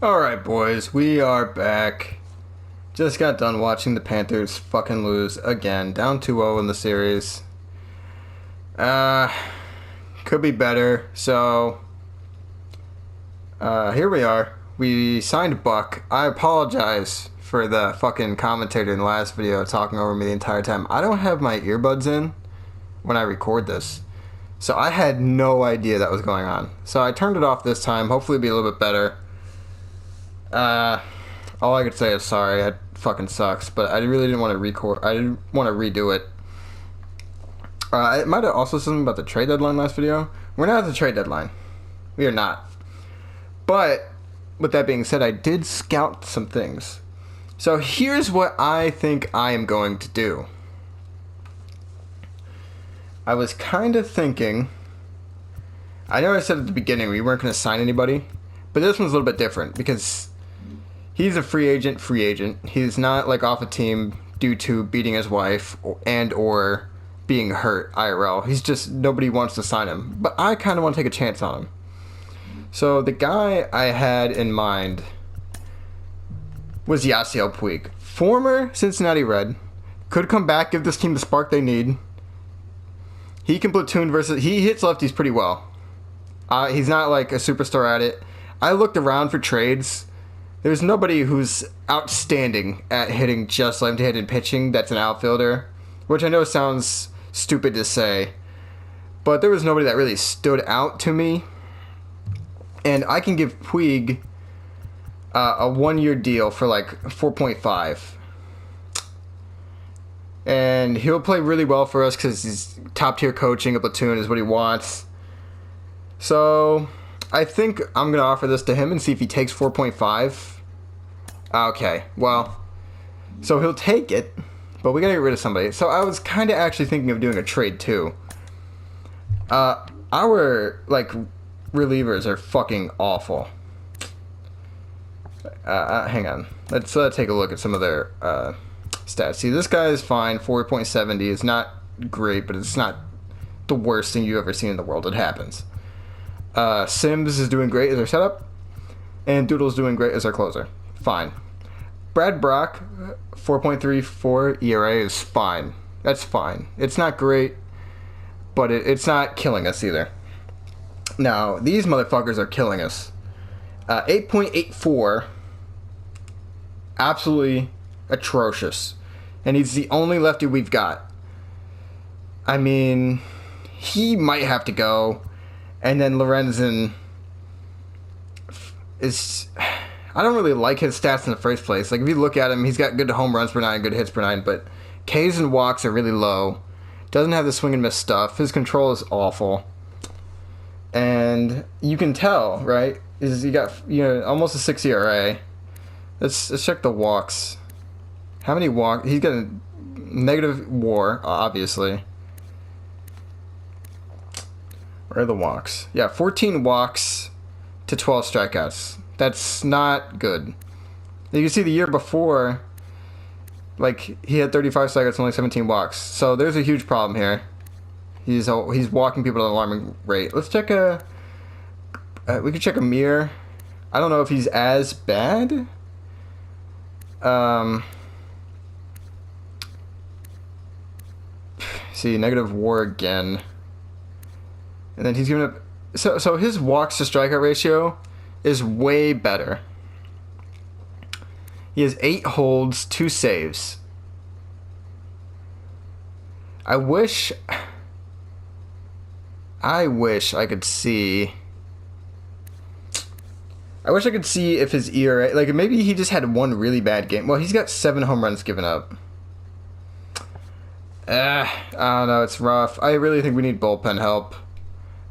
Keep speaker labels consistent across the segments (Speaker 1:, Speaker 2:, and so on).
Speaker 1: Alright, boys, we are back. Just got done watching the Panthers fucking lose again. Down 2-0 in the series. Could be better. So, here we are. We signed Buck. I apologize for the fucking commentator in the last video talking over me the entire time. I don't have my earbuds in when I record this. So I had no idea that was going on. So I turned it off this time. Hopefully it'll be a little bit better. All I could say is sorry. It fucking sucks, but I really didn't want to record. I didn't want to redo it. I might have also said something about the trade deadline last video. We're not at the trade deadline. We are not. But with that being said, I did scout some things. So here's what I think I am going to do. I was kind of thinking. I know I said at the beginning we weren't going to sign anybody, but this one's a little bit different because he's a free agent. He's not like off a team due to beating his wife or being hurt IRL. He's just, nobody wants to sign him. But I kind of want to take a chance on him. So the guy I had in mind was Yasiel Puig. Former Cincinnati Red. Could come back, give this team the spark they need. He can platoon versus... He hits lefties pretty well. He's not like a superstar at it. I looked around for trades. There's nobody who's outstanding at hitting just left-handed pitching that's an outfielder, which I know sounds stupid to say, but there was nobody that really stood out to me. And I can give Puig a one-year deal for like 4.5. And he'll play really well for us because he's top-tier coaching. A platoon is what he wants. So I think I'm going to offer this to him and see if he takes 4.5. Okay, well, so he'll take it, but we got to get rid of somebody. So I was kind of actually thinking of doing a trade too. Our, like, relievers are fucking awful. Hang on. Let's take a look at some of their stats. See, this guy is fine. 4.70 is not great, but it's not the worst thing you've ever seen in the world. It happens. Sims is doing great as our setup, and Doodle's doing great as our closer. Fine. Brad Brock, 4.34 ERA is fine. That's fine. It's not great, but it's not killing us either. Now, these motherfuckers are killing us. 8.84, absolutely atrocious. And he's the only lefty we've got. I mean, he might have to go. And then Lorenzen is... I don't really like his stats in the first place. Like, if you look at him, he's got good home runs per nine, good hits per nine, but Ks and walks are really low. Doesn't have the swing and miss stuff. His control is awful. And you can tell, right? He got, almost a 6 ERA. Let's check the walks. How many walks? He's got a negative WAR, obviously. Where are the walks? Yeah, 14 walks to 12 strikeouts. That's not good. You can see the year before, like, he had 35 strikeouts and only 17 walks. So there's a huge problem here. He's walking people at an alarming rate. Let's check we could check a mirror. I don't know if he's as bad. See, negative WAR again. And then he's giving up... So his walks to strikeout ratio is way better. He has 8 holds, 2 saves. I wish I could see... I wish I could see if his ERA... Like, maybe he just had one really bad game. Well, he's got 7 home runs given up. I don't know, it's rough. I really think we need bullpen help.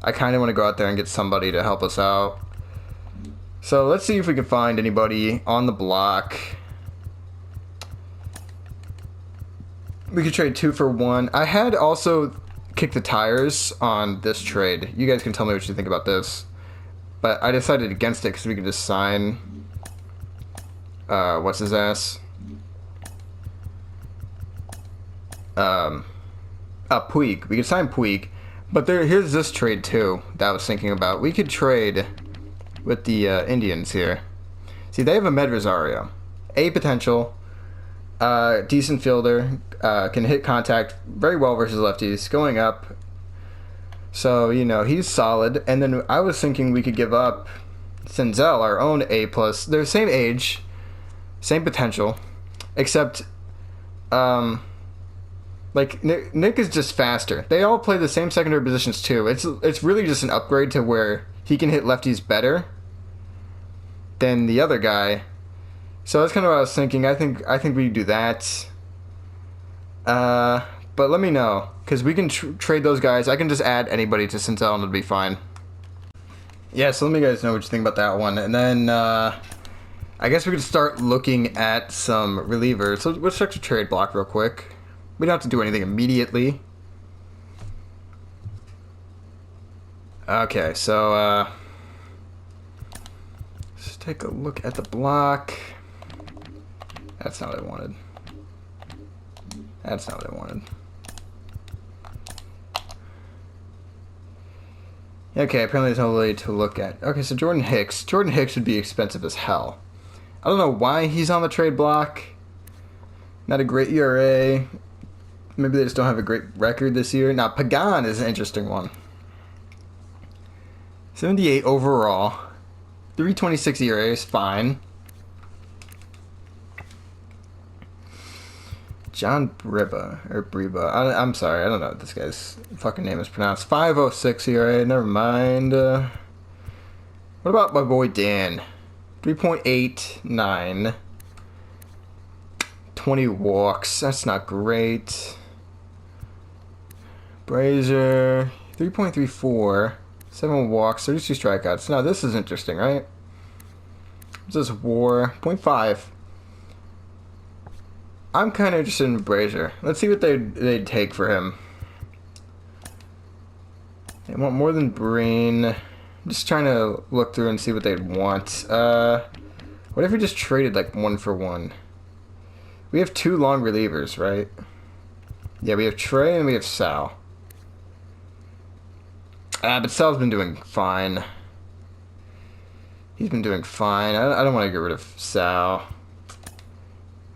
Speaker 1: I kind of want to go out there and get somebody to help us out. So let's see if we can find anybody on the block. We could trade 2 for 1. I had also kicked the tires on this trade. You guys can tell me what you think about this. But I decided against it because we could just sign... what's his ass? Puig. We could sign Puig. But here's this trade too that I was thinking about. We could trade with the Indians here. See, they have a Med Rosario. A potential. Decent fielder. Can hit contact very well versus lefties. Going up. So, you know, he's solid. And then I was thinking we could give up Senzel, our own A+. They're the same age. Same potential. Except, like, Nick is just faster. They all play the same secondary positions, too. It's really just an upgrade to where he can hit lefties better than the other guy. So that's kind of what I was thinking. I think we do that. But let me know, because we can trade those guys. I can just add anybody to Cincinnati and it'll be fine. Yeah, so let me guys know what you think about that one. And then I guess we could start looking at some relievers. So let's check the trade block real quick. We don't have to do anything immediately. Okay, so let's take a look at the block. That's not what I wanted. That's not what I wanted. Okay, apparently there's no way to look at. Okay, so Jordan Hicks. Jordan Hicks would be expensive as hell. I don't know why he's on the trade block. Not a great ERA. Maybe they just don't have a great record this year. Now, Pagan is an interesting one. 78 overall. 3.26 ERA is fine. John Briba. I'm sorry, I don't know what this guy's fucking name is pronounced. 5.06 ERA, never mind. What about my boy Dan? 3.89. 20 walks, that's not great. Brazier, 3.34. 7 walks, 32 strikeouts. Now this is interesting, right? This is WAR, 0.5. I'm kind of interested in Brazier. Let's see what they'd take for him. They want more than Breen. I'm just trying to look through and see what they'd want. What if we just traded like 1-for-1? We have 2 long relievers, right? Yeah, we have Trey and we have Sal. But Sal's been doing fine. He's been doing fine. I don't want to get rid of Sal.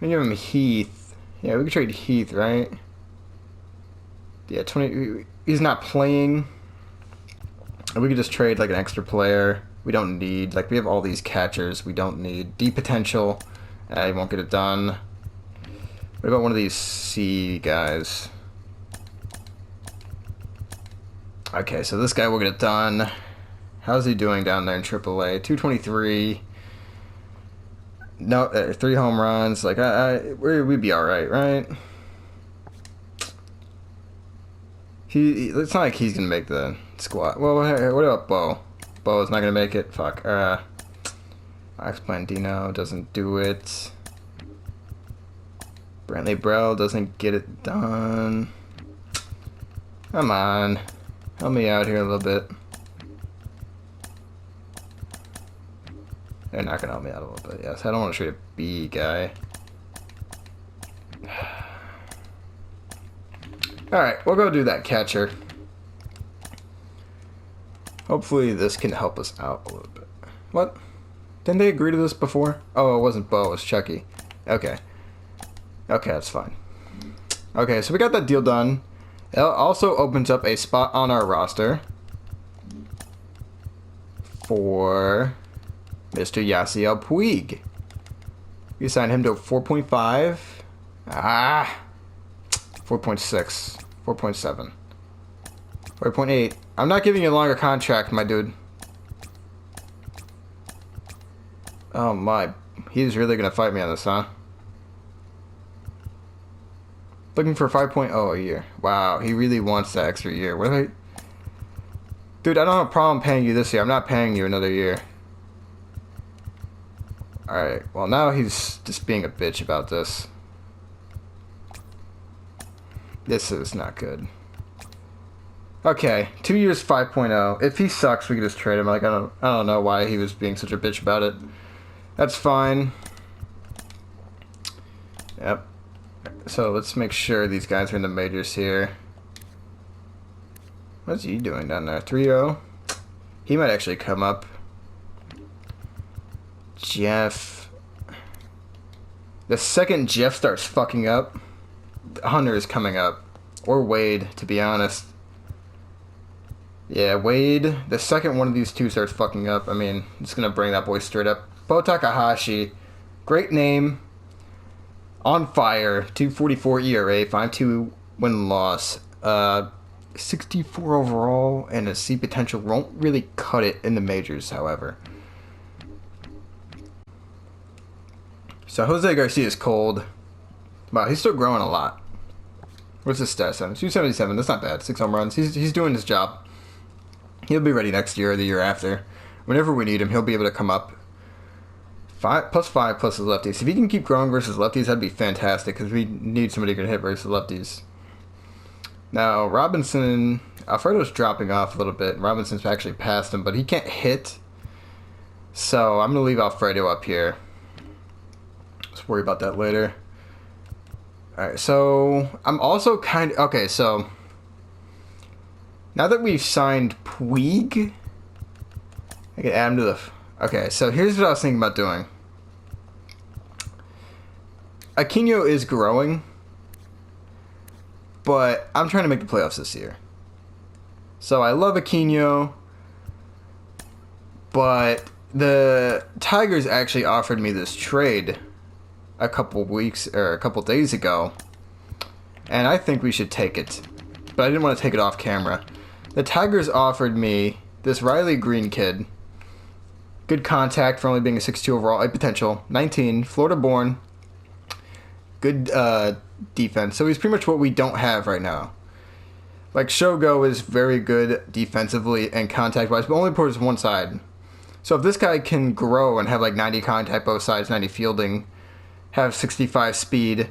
Speaker 1: We give him Heath. Yeah, we could trade Heath, right? Yeah, 20. He's not playing. And we could just trade like an extra player. We don't need. Like, we have all these catchers. We don't need. D potential. He won't get it done. What about one of these C guys? Okay, so this guy will get it done. How's he doing down there in AAA? 223. No, 3 home runs. Like, we'd be all right? It's not like he's gonna make the squad. Well, what about Bo? Bo is not gonna make it. Fuck. Max Blandino doesn't do it. Brantley Brell doesn't get it done. Come on, help me out here a little bit. They're not gonna help me out a little bit. Yes, I don't want to trade a B guy. Alright, we'll go do that catcher. Hopefully this can help us out a little bit. What? Didn't they agree to this before? Oh, it wasn't Bo, it was Chucky. Okay. Okay, that's fine. Okay, so we got that deal done. It also opens up a spot on our roster for Mr. Yasiel Puig. We signed him to 4.5. 4.6. 4.7. 4.8. I'm not giving you a longer contract, my dude. Oh my. He's really gonna fight me on this, huh? Looking for 5.0 a year. Wow, he really wants that extra year. What are they? Dude, I don't have a problem paying you this year. I'm not paying you another year. Alright, well now he's just being a bitch about this. This is not good. Okay, 2 years 5.0. If he sucks, we can just trade him. Like, I don't know why he was being such a bitch about it. That's fine. Yep. So let's make sure these guys are in the majors here. What's he doing down there? 3-0? He might actually come up. Jeff. The second Jeff starts fucking up, Hunter is coming up. Or Wade, to be honest. Yeah, Wade. The second one of these two starts fucking up, I mean, I'm just gonna bring that boy straight up. Bo Takahashi. Great name. On fire. 2.44 ERA. 5.2 win-loss. 64 overall, and a C potential won't really cut it in the majors, however. So Jose Garcia is cold. Wow, he's still growing a lot. What's his stats on? 277. That's not bad. 6 home runs. He's doing his job. He'll be ready next year or the year after. Whenever we need him, he'll be able to come up. 5 plus his lefties. If he can keep growing versus lefties, that'd be fantastic because we need somebody who can hit versus lefties. Now, Robinson, Alfredo's dropping off a little bit. Robinson's actually past him, but he can't hit. So I'm going to leave Alfredo up here. Let's worry about that later. Alright, so I'm also kind of... Okay, so now that we've signed Puig, I can add him to the... Okay, so here's what I was thinking about doing. Aquino is growing, but I'm trying to make the playoffs this year. So I love Aquino, but the Tigers actually offered me this trade a couple days ago, and I think we should take it. But I didn't want to take it off camera. The Tigers offered me this Riley Green kid. Good contact for only being a 6'2 overall, a potential, 19, Florida-born. Good defense. So he's pretty much what we don't have right now. Like, Shogo is very good defensively and contact-wise, but only towards one side. So if this guy can grow and have like 90 contact both sides, 90 fielding, have 65 speed,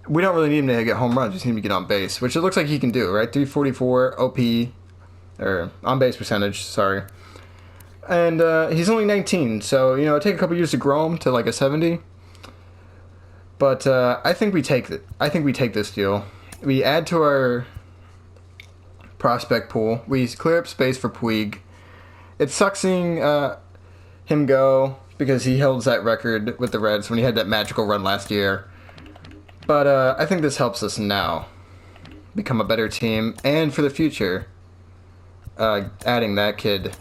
Speaker 1: we don't really need him to get home runs. We just need him to get on base, which it looks like he can do, right? 344 OP, or on base percentage, sorry. And he's only 19, so, you know, it'll take a couple years to grow him to like a 70. But I think we take it. I think we take this deal. We add to our prospect pool. We clear up space for Puig. It sucks seeing him go because he held that record with the Reds when he had that magical run last year. But I think this helps us now become a better team, and for the future, adding that kid,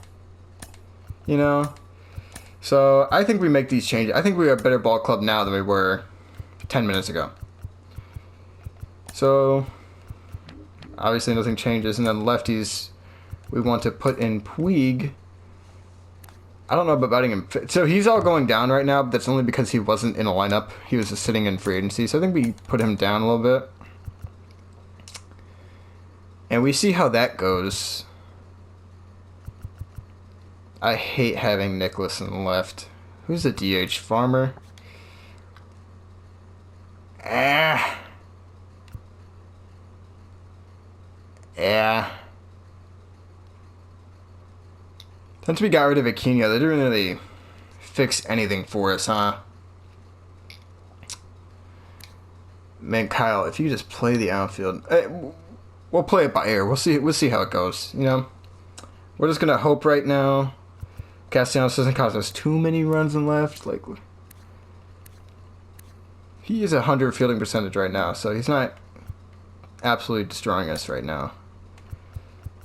Speaker 1: you know. So I think we make these changes. I think we're a better ball club now than we were 10 minutes ago. So obviously nothing changes, and then lefties, we want to put in Puig. I don't know about batting him. So he's all going down right now, but that's only because he wasn't in a lineup. He was just sitting in free agency. So I think we put him down a little bit. And we see how that goes. I hate having Nicholas in the left. Who's the DH? Farmer? Yeah. Since we got rid of Aquino, they didn't really fix anything for us, huh? Man, Kyle, if you just play the outfield, we'll play it by ear. We'll see how it goes. You know, we're just gonna hope right now Castellanos doesn't cause us too many runs in left. Like, he is 100 fielding percentage right now, so he's not absolutely destroying us right now.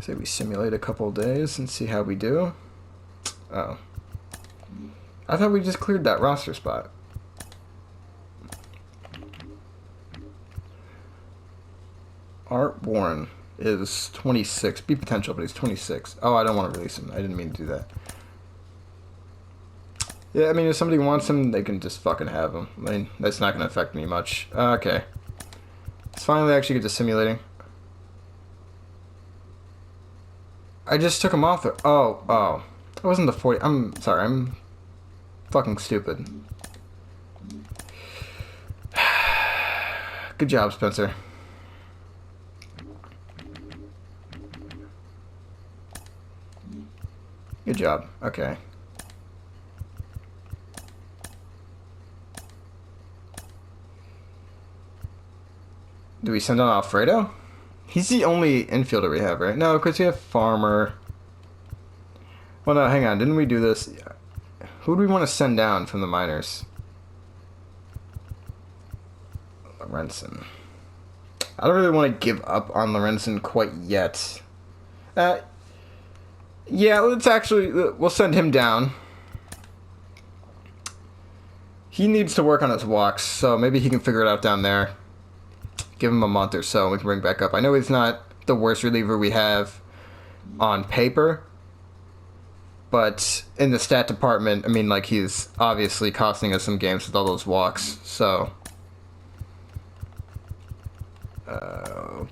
Speaker 1: Say we simulate a couple days and see how we do. Oh. I thought we just cleared that roster spot. Art Warren is 26. Be potential, but he's 26. Oh, I don't want to release him. I didn't mean to do that. Yeah, I mean, if somebody wants him, they can just fucking have him. I mean, that's not going to affect me much. Okay. Let's finally actually get to simulating. I just took him off the... Oh. It wasn't the 40... I'm sorry, I'm fucking stupid. Good job, Spencer. Good job. Okay. Do we send on Alfredo? He's the only infielder we have, right? No, because we have Farmer. Well, no, hang on. Didn't we do this? Who do we want to send down from the minors? Lorenzen. I don't really want to give up on Lorenzen quite yet. Yeah, we'll send him down. He needs to work on his walks, so maybe he can figure it out down there. Give him a month or so and we can bring back up. I know he's not the worst reliever we have on paper, but in the stat department, I mean, like, he's obviously costing us some games with all those walks, so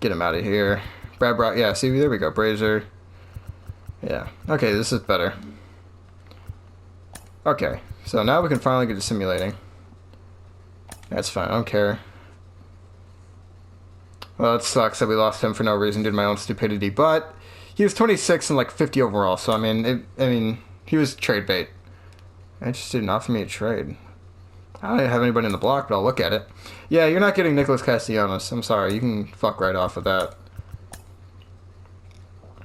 Speaker 1: get him out of here. Brad Brock, yeah, see, there we go, Brazier. Yeah, okay, this is better. Okay, so now we can finally get to simulating. That's fine, I don't care. Well, it sucks that we lost him for no reason due to my own stupidity, but he was 26 and like 50 overall, so I mean, he was trade bait. I just didn't offer me a trade. I don't have anybody in the block, but I'll look at it. Yeah, you're not getting Nicholas Castellanos. I'm sorry, you can fuck right off with that.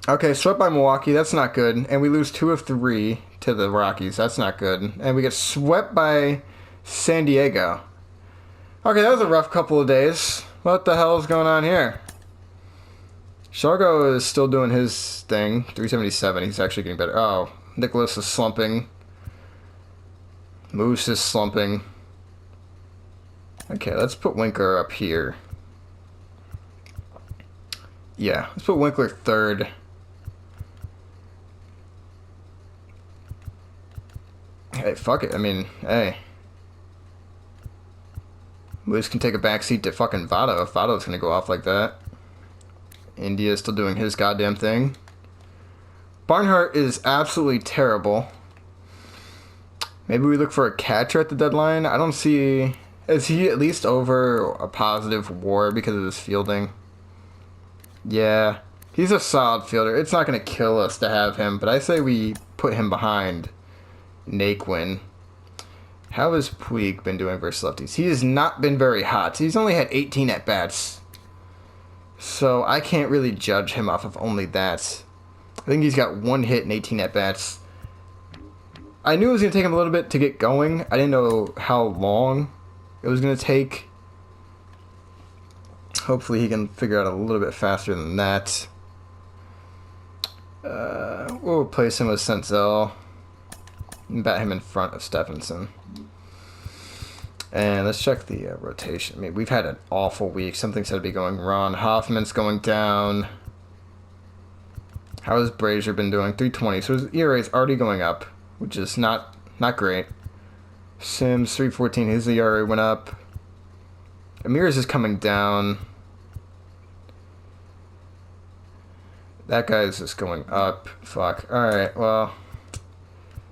Speaker 1: Okay, swept by Milwaukee, that's not good. And we lose 2 of 3 to the Rockies, that's not good. And we get swept by San Diego. Okay, that was a rough couple of days. What the hell is going on here? Shargo is still doing his thing. 377, he's actually getting better. Oh, Nicholas is slumping. Moose is slumping. Okay, let's put Winkler up here. Yeah, let's put Winkler third. Hey, fuck it. I mean, hey. Moose can take a backseat to fucking Votto if Votto's gonna go off like that. India's still doing his goddamn thing. Barnhart is absolutely terrible. Maybe we look for a catcher at the deadline. I don't see... Is he at least over a positive WAR because of his fielding? Yeah. He's a solid fielder. It's not going to kill us to have him, but I say we put him behind Naquin. How has Puig been doing versus lefties? He has not been very hot. He's only had 18 at-bats. So I can't really judge him off of only that. I think he's got 1 hit and 18 at-bats. I knew it was going to take him a little bit to get going. I didn't know how long it was going to take. Hopefully he can figure out a little bit faster than that. We'll replace him with Senzel. And bat him in front of Stephenson. And let's check the rotation. I mean, we've had an awful week. Something said to be going wrong. Hoffman's going down. How has Brazier been doing? 320. So his ERA is already going up, which is not great. Sims 314. His ERA went up. Amir's is coming down. That guy's just going up. Fuck. Alright, well.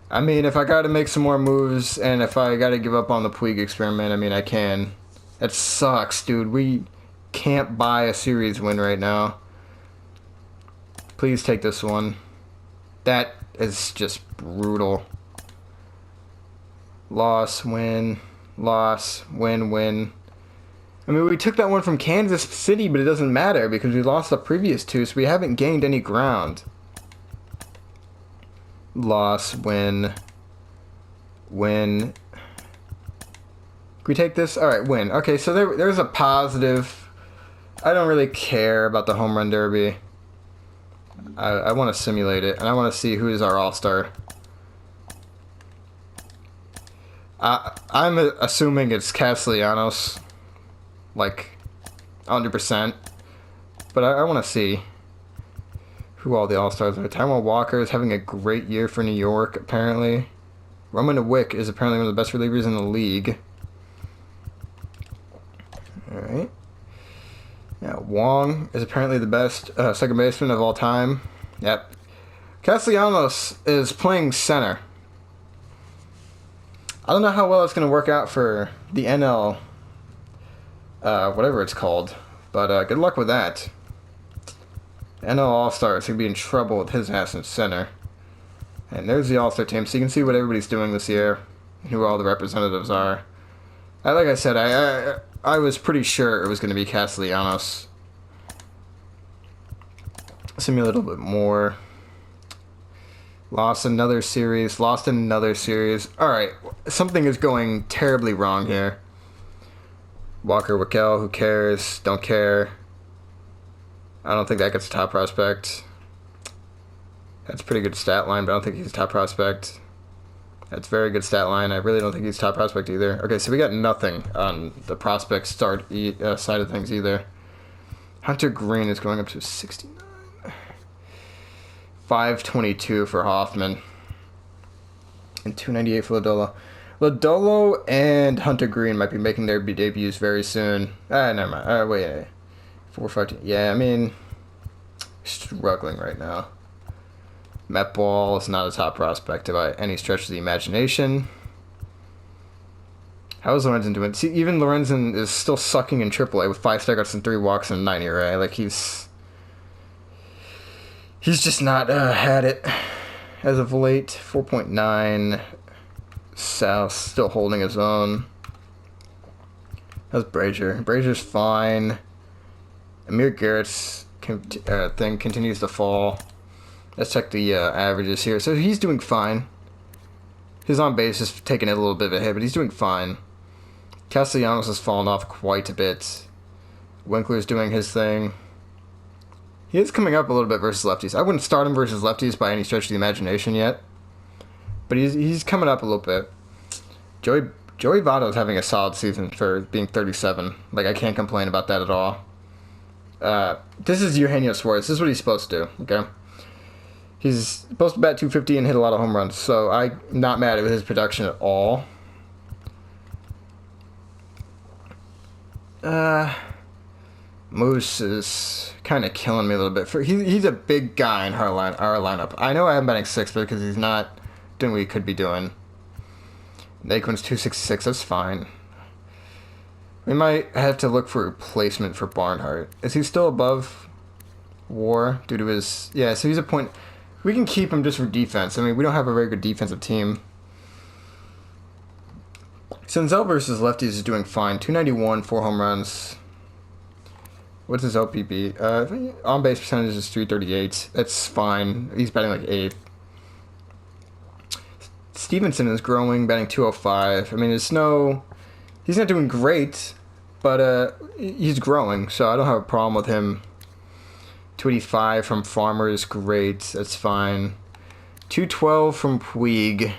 Speaker 1: I mean, if I gotta make some more moves, and if I gotta give up on the Puig experiment, I mean, I can. That sucks, dude. We can't buy a series win right now. Please take this one. That is just brutal. Loss, win, win. I mean, we took that one from Kansas City, but it doesn't matter because we lost the previous 2, so we haven't gained any ground. Loss, win. Can we take this? Alright, win. Okay, so there's a positive. I don't really care about the home run derby. I want to simulate it, and I want to see who is our all-star. I'm assuming it's Castellanos. Like, 100%. But I want to see who all the all-stars are. Taijuan Walker is having a great year for New York, apparently. Roman Wick is apparently one of the best relievers in the league. Alright. Yeah, Wong is apparently the best second baseman of all time. Yep. Castellanos is playing center. I don't know how well it's going to work out for the NL, whatever it's called. But good luck with that. NL All-Star is going to be in trouble with his ass in center. And there's the All-Star team, so you can see what everybody's doing this year, who all the representatives are. Like I said, I was pretty sure it was going to be Castellanos. Simulate a little bit more. Lost another series. Lost another series. All right, something is going terribly wrong here. Walker Wickel, who cares? Don't care. I don't think that gets a top prospect. That's a pretty good stat line, but I don't think he's a top prospect. That's very good stat line. I really don't think he's top prospect either. Okay, so we got nothing on the prospect start side of things either. Hunter Green is going up to 69. 522 for Hoffman. And 298 for Lodolo. Lodolo and Hunter Green might be making their debuts very soon. Never mind. Wait. 4-5. Yeah, I mean, struggling right now. Met Ball is not a top prospect by any stretch of the imagination. How is Lorenzen doing? See, even Lorenzen is still sucking in AAA with 5 strikeouts and 3 walks and 9 ERA. Like, he's just not had it as of late. 4.9. South still holding his own. How's Brazier? Brazier's fine. Amir Garrett's thing continues to fall. Let's check the averages here. So he's doing fine. His on base is taking a little bit of a hit, but he's doing fine. Castellanos has fallen off quite a bit. Winkler's doing his thing. He is coming up a little bit versus lefties. I wouldn't start him versus lefties by any stretch of the imagination yet, but he's coming up a little bit. Joey Votto's having a solid season for being 37. Like, I can't complain about that at all. This is Eugenio Suarez. This is what he's supposed to do, okay? He's supposed to bat 250 and hit a lot of home runs, so I'm not mad at his production at all. Moose is kind of killing me a little bit. He's a big guy in our lineup. I know I have him batting 6th because he's not doing what he could be doing. Naquin's 266. That's fine. We might have to look for a replacement for Barnhart. Is he still above WAR due to his... Yeah, so he's a point... We can keep him just for defense. I mean, we don't have a very good defensive team. Senzel versus lefties is doing fine. 291, 4 home runs. What's his OPB? On-base percentage is 338. That's fine. He's batting like 8th. Stevenson is growing, batting 205. I mean, he's not doing great, but he's growing, so I don't have a problem with him. 285 from Farmer is great. That's fine. 212 from Puig.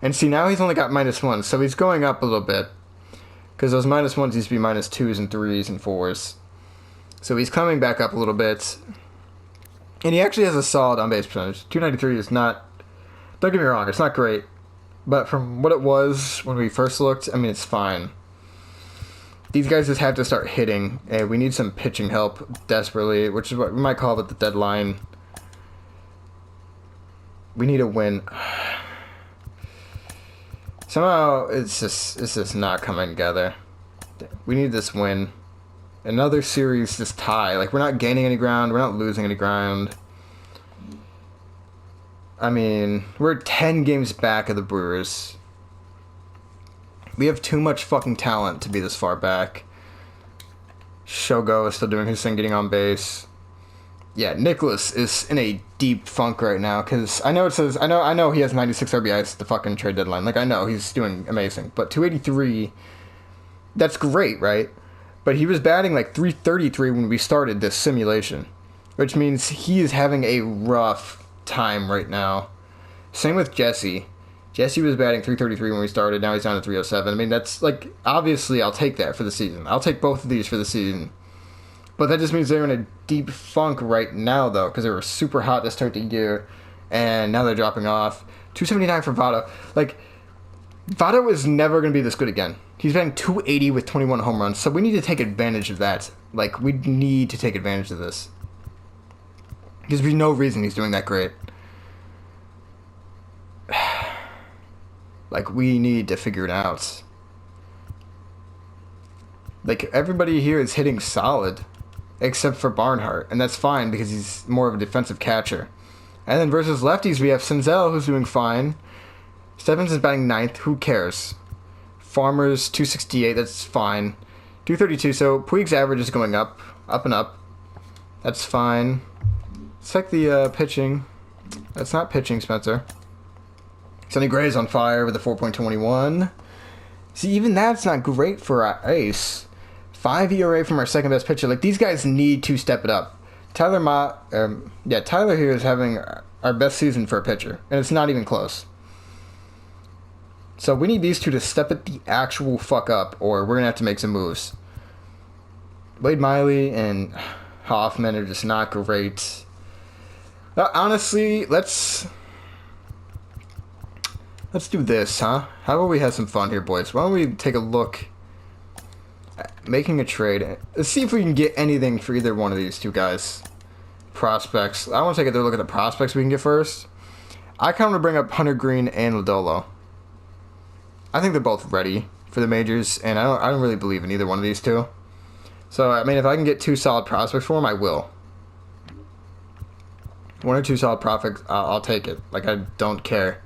Speaker 1: And see, now he's only got -1, so he's going up a little bit. Because those -1s used to be -2s and 3s and 4s. So he's coming back up a little bit. And he actually has a solid on-base percentage. 293 is not... Don't get me wrong, it's not great. But from what it was when we first looked, I mean, it's fine. These guys just have to start hitting, and we need some pitching help desperately, which is what we might call it the deadline. We need a win. Somehow, it's just not coming together. We need this win. Another series, this tie. Like, we're not gaining any ground, we're not losing any ground. I mean, we're 10 games back of the Brewers. We have too much fucking talent to be this far back. Shogo is still doing his thing, getting on base. Yeah, Nicholas is in a deep funk right now, because I know he has 96 RBIs at the fucking trade deadline. Like, I know he's doing amazing, but 283, that's great, right? But he was batting like 333 when we started this simulation, which means he is having a rough time right now. Same with Jesse. Jesse was batting 333 when we started. Now he's down to 307. I mean, that's, like, obviously I'll take that for the season. I'll take both of these for the season. But that just means they're in a deep funk right now, though, because they were super hot to start the year, and now they're dropping off. 279 for Votto. Like, Votto is never going to be this good again. He's batting 280 with 21 home runs, so we need to take advantage of that. Like, we need to take advantage of this. Because there's no reason he's doing that great. Like, we need to figure it out. Like, everybody here is hitting solid, except for Barnhart, and that's fine because he's more of a defensive catcher. And then versus lefties, we have Senzel, who's doing fine. Stevenson's batting 9th. Who cares? Farmer's 268. That's fine. 232. So Puig's average is going up and up. That's fine. Let's check the pitching. That's not pitching, Spencer. Sonny Gray's on fire with a 4.21. See, even that's not great for our ace. 5 ERA from our second best pitcher. Like, these guys need to step it up. Tyler here is having our best season for a pitcher, and it's not even close. So we need these two to step it the actual fuck up, or we're gonna have to make some moves. Wade Miley and Hoffman are just not great. Honestly, let's do this, huh? How about we have some fun here, boys? Why don't we take a look at making a trade? Let's see if we can get anything for either one of these two guys. Prospects. I want to take a look at the prospects we can get first. I kind of want to bring up Hunter Green and Lodolo. I think they're both ready for the majors, and I don't really believe in either one of these two. So, I mean, if I can get 2 solid prospects for them, I will. 1 or 2 solid prospects, I'll take it. Like, I don't care.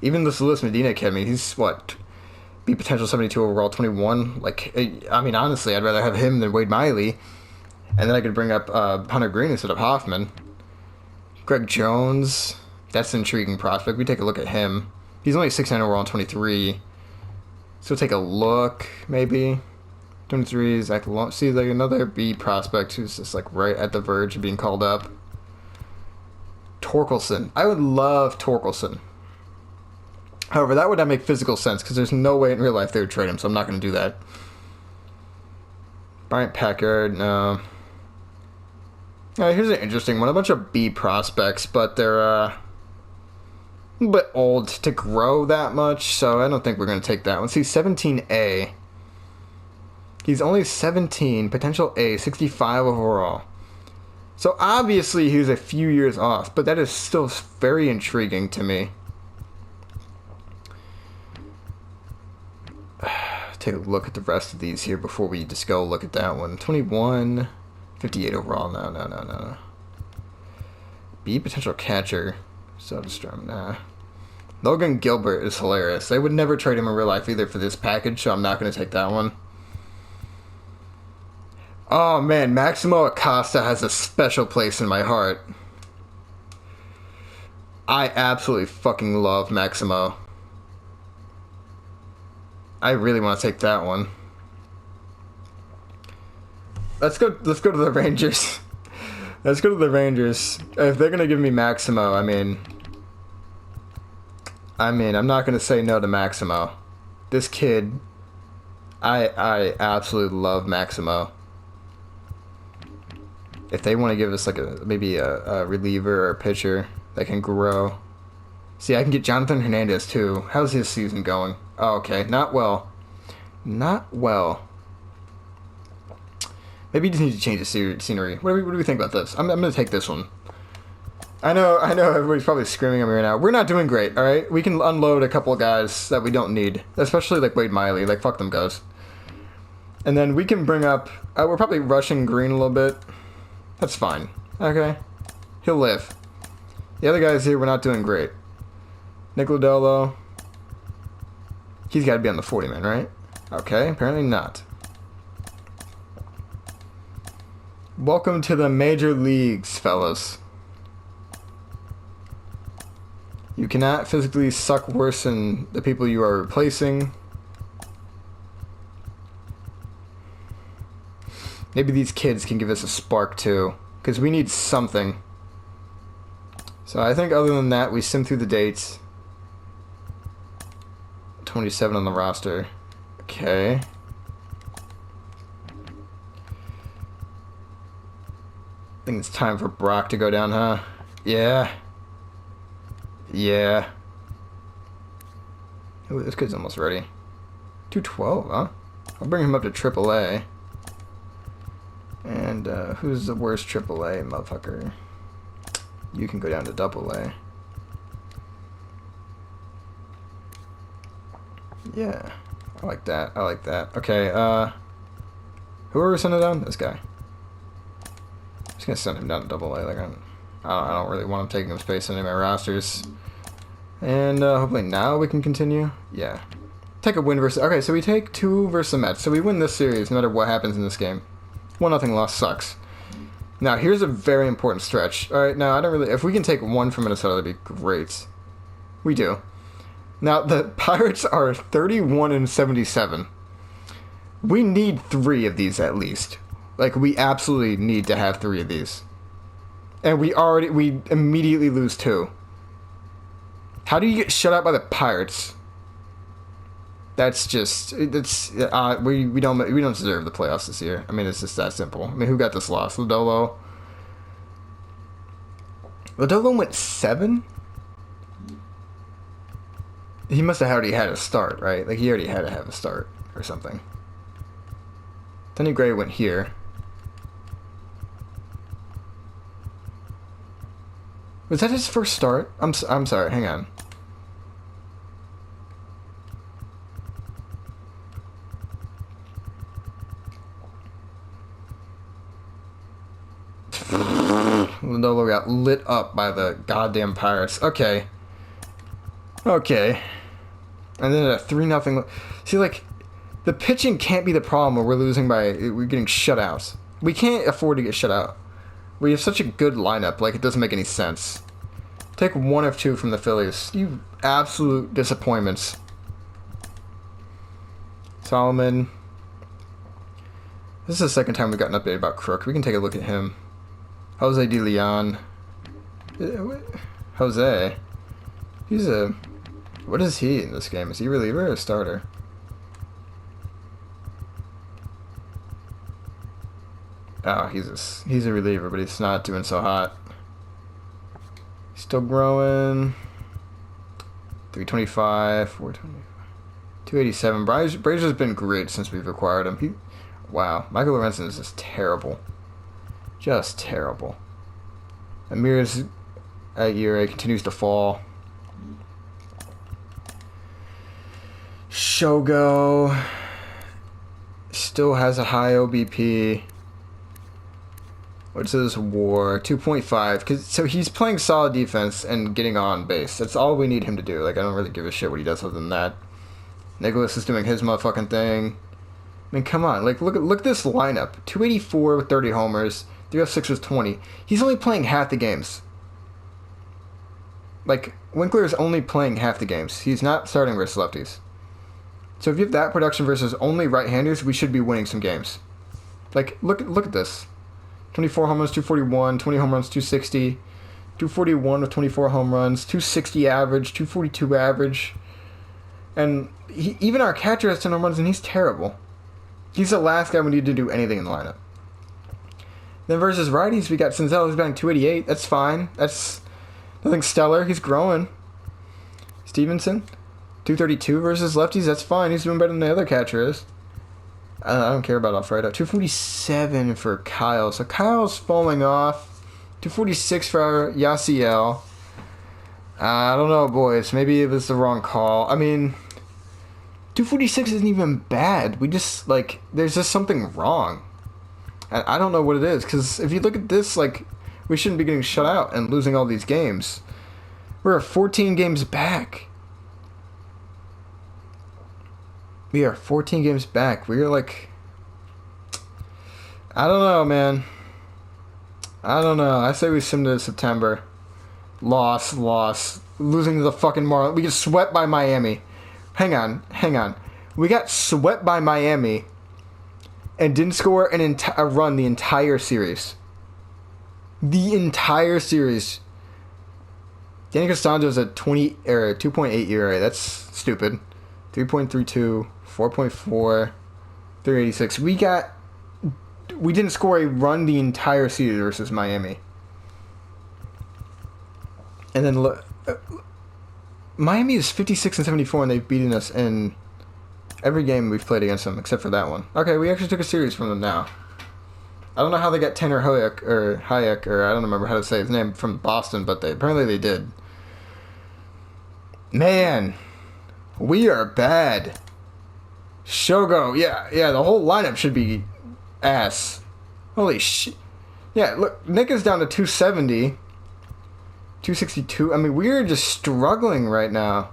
Speaker 1: Even this Luis Medina kid, I mean, he's, what, be potential 72 overall, 21? Like, I mean, honestly, I'd rather have him than Wade Miley. And then I could bring up Hunter Green instead of Hoffman. Greg Jones, that's an intriguing prospect. We take a look at him. He's only 6'9" overall, 23. So we'll take a look, maybe. 23, Zach Long. See, like another B prospect who's just like right at the verge of being called up. Torkelson. I would love Torkelson. However, that would not make physical sense because there's no way in real life they would trade him, so I'm not going to do that. Bryant Packard, no. Here's an interesting one. A bunch of B prospects, but they're a bit old to grow that much, so I don't think we're going to take that one. See, 17A. He's only 17, potential A, 65 overall. So obviously he's a few years off, but that is still very intriguing to me. Take a look at the rest of these here before we just go look at that one. 21, 58 overall. No. B potential catcher. Soderstrom, nah. Logan Gilbert is hilarious. They would never trade him in real life either for this package, so I'm not going to take that one. Oh man, Maximo Acosta has a special place in my heart. I absolutely fucking love Maximo. I really want to take that one. Let's go to the Rangers. Let's go to the Rangers. If they're gonna give me Maximo, I mean I'm not gonna say no to Maximo. This kid, I absolutely love Maximo. If they want to give us like maybe a reliever or a pitcher that can grow. See, I can get Jonathan Hernandez too. How's his season going? Oh, okay, not well. Not well. Maybe you just need to change the scenery. What do we think about this? I'm going to take this one. I know everybody's probably screaming at me right now. We're not doing great, all right? We can unload a couple of guys that we don't need, especially like Wade Miley. Like, fuck them guys. And then we can bring up... we're probably rushing Green a little bit. That's fine. Okay. He'll live. The other guys here, we're not doing great. Nick Lodolo. He's got to be on the 40-man, right? Okay, apparently not. Welcome to the major leagues, fellas. You cannot physically suck worse than the people you are replacing. Maybe these kids can give us a spark too, because we need something. So I think other than that, we sim through the dates. 27 on the roster. Okay. I think it's time for Brock to go down, huh? Yeah. Yeah. Ooh, this kid's almost ready. 212, huh? I'll bring him up to AAA. And who's the worst AAA motherfucker? You can go down to AA. Yeah, I like that. I like that. Okay, who are we sending down? This guy. I'm just gonna send him down to AA. Like I don't really want him taking up space on any of my rosters. And hopefully now we can continue. Yeah. Take a win versus... Okay, so we take 2 versus the Mets. So we win this series no matter what happens in this game. 1-0 loss sucks. Now, here's a very important stretch. All right, now, I don't really... If we can take one from Minnesota, that'd be great. We do. Now, the Pirates are 31-77. We need 3 of these at least. Like, we absolutely need to have 3 of these. And we immediately lose 2. How do you get shut out by the Pirates? That's just... we don't deserve the playoffs this year. I mean, it's just that simple. I mean, who got this loss? Lodolo? Lodolo went 7? He must have already had a start, right? Like, he already had to have a start or something. Sonny Gray went here. Was that his first start? I'm sorry, hang on. Lodolo got lit up by the goddamn Pirates. Okay. Okay. And then a 3-0. See, like, the pitching can't be the problem where we're getting shut out. We can't afford to get shut out. We have such a good lineup, like, it doesn't make any sense. Take 1 of 2 from the Phillies. You absolute disappointments. Solomon. This is the second time we've gotten an update about Crook. We can take a look at him. Jose De Leon. Jose. He's a... What is he in this game? Is he a reliever or a starter? Oh, he's a reliever, but he's not doing so hot. He's still growing. 325, 420, 287. Brazier's been great since we've acquired him. Wow, Michael Lorenzen is just terrible. Just terrible. Amir's ERA continues to fall. Shogo still has a high OBP. What's his WAR? 2.5. So he's playing solid defense and getting on base. That's all we need him to do. Like, I don't really give a shit what he does other than that. Nicholas is doing his motherfucking thing. I mean, come on. Like, look at this lineup. 284 with 30 homers. 306 with 20. He's only playing half the games. Like, Winkler is only playing half the games. He's not starting versus lefties. So if you have that production versus only right-handers, we should be winning some games. Like, look at this. 24 home runs, 241, 20 home runs, 260, 241 with 24 home runs, 260 average, 242 average. And even our catcher has 10 home runs, and he's terrible. He's the last guy we need to do anything in the lineup. Then versus righties, we got Senzel, who's batting 288. That's fine. That's nothing stellar. He's growing. Stevenson, 232 versus lefties. That's fine. He's doing better than the other catcher is. I don't care about Alfredo. 247 for Kyle. So Kyle's falling off. 246 for Yasiel. I don't know, boys. Maybe it was the wrong call. I mean, 246 isn't even bad. We just, like, there's just something wrong. And I don't know what it is. Because if you look at this, like, we shouldn't be getting shut out and losing all these games. We're 14 games back. We are 14 games back. We are like... I don't know, man. I don't know. I say we sim to September. Loss. Losing to the fucking Marlins. We get swept by Miami. Hang on. We got swept by Miami and didn't score a run the entire series. The entire series. Danny Costanzo's at 2.8 ERA. That's stupid. 3.32, 4.4, 386. We didn't score a run the entire series versus Miami. And then Miami is 56-74, and they've beaten us in every game we've played against them except for that one. Okay, we actually took a series from them now. I don't know how they got Tanner Hayek, or I don't remember how to say his name, from Boston, but apparently they did. Man, we are bad. Shogo, yeah, the whole lineup should be ass. Holy shit. Yeah, look, Nick is down to 270. 262. I mean, we're just struggling right now.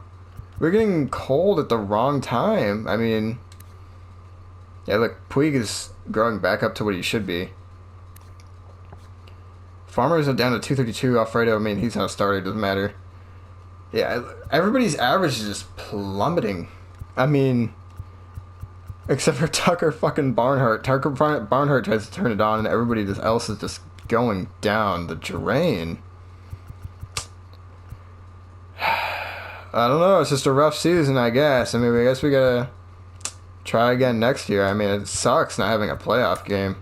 Speaker 1: We're getting cold at the wrong time. I mean, yeah, look, Puig is growing back up to what he should be. Farmer's down to 232. Alfredo, I mean, he's not a starter. Doesn't matter. Yeah, everybody's average is just plummeting. I mean, except for Tucker fucking Barnhart. Tucker Barnhart tries to turn it on, and everybody else is just going down the drain. I don't know. It's just a rough season, I guess. I mean, I guess we gotta try again next year. I mean, it sucks not having a playoff game.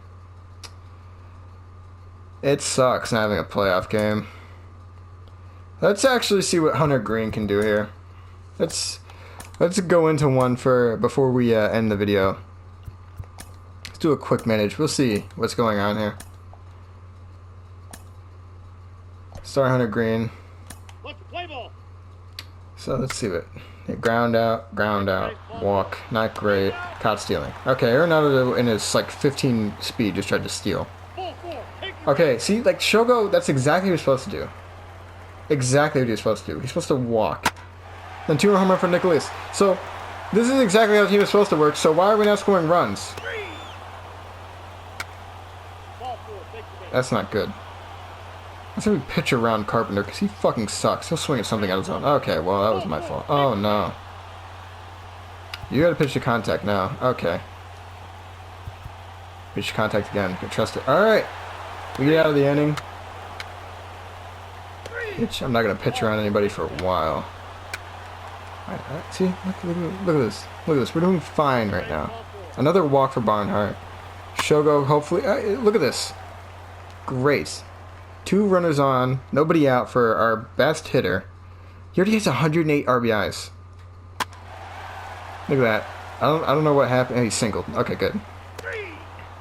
Speaker 1: It sucks not having a playoff game. Let's actually see what Hunter Green can do here. Let's go into one before we end the video. Let's do a quick manage. We'll see what's going on here. Start Hunter Green. So let's see what. Ground out, walk, not great. Caught stealing. Okay, Arenado in his like 15 speed just tried to steal. Okay, see, like Shogo, that's exactly what you're supposed to do. Exactly what you're supposed to do. He's supposed to walk. Then 2 home run for Nicholas. So this is exactly how the team is supposed to work. So why are we not scoring runs? That's not good. Let's have we pitch around Carpenter because he fucking sucks. He'll swing at something out of zone. Okay, well that was my fault. Oh no. You gotta pitch to contact now. Okay. Pitch to contact again. Can trust it. Alright. We get out of the inning. Pitch. I'm not gonna pitch around anybody for a while. Alright, see? Look at this. Look at this. We're doing fine right now. Another walk for Barnhart. Shogo, hopefully. Look at this. Great. 2 runners on, nobody out for our best hitter. He already has 108 RBIs. Look at that. I don't know what happened. He singled. Okay, good.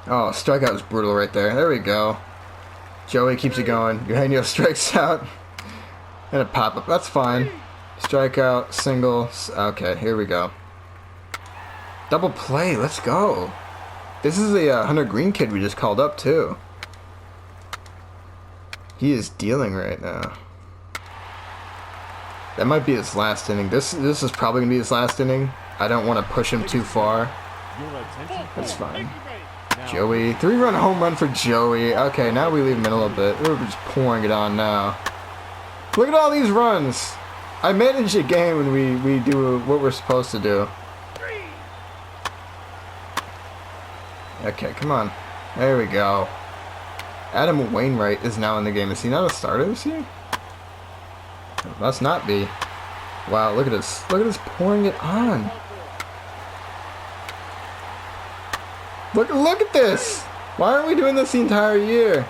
Speaker 1: Oh, strikeout was brutal right there. There we go. Joey keeps it going. Eugenio strikes out. And a pop-up. That's fine. Strikeout, single. Okay, here we go. Double play. Let's go. This is the Hunter Green kid we just called up, too. He is dealing right now. That might be his last inning. This is probably going to be his last inning. I don't want to push him too far. That's fine. Joey. 3-run home run for Joey. Okay, now we leave him in a little bit. We're just pouring it on now. Look at all these runs. I manage a game when we do what we're supposed to do. Okay, come on. There we go. Adam Wainwright is now in the game. Is he not a starter this year? Must not be. Wow, look at this. Look at this pouring it on. Look at this. Why aren't we doing this the entire year?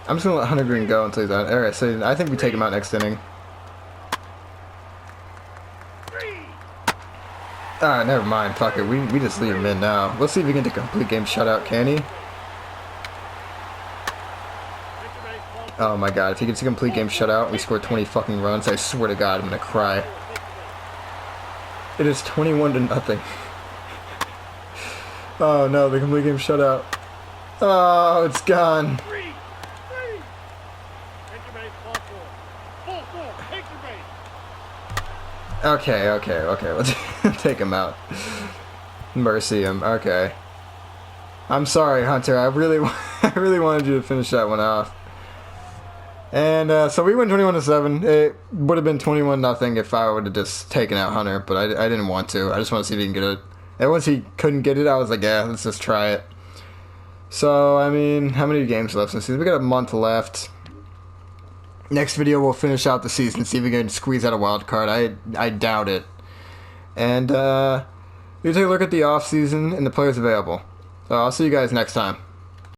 Speaker 1: I'm just going to let Hunter Green go until he's out. Alright, so I think we take him out next inning. Alright, never mind. Fuck it. We just leave him in now. Let's see if we can get a complete game shutout. Can he? Oh my god. If he gets a complete game shutout, we score 20 fucking runs. I swear to god, I'm gonna cry. It is 21-0. Oh no, the complete game shutout. Oh, it's gone. Okay. Let's take him out. Mercy him. Okay. I'm sorry, Hunter. I really wanted you to finish that one off. And so we win 21-7. It would have been 21-0 if I would have just taken out Hunter, but I didn't want to. I just want to see if he can get it. And once he couldn't get it, I was like, yeah, let's just try it. So, I mean, how many games left in the season? We got a month left. Next video, we'll finish out the season, see if we can squeeze out a wild card. I doubt it. And we take a look at the off season and the players available. So I'll see you guys next time.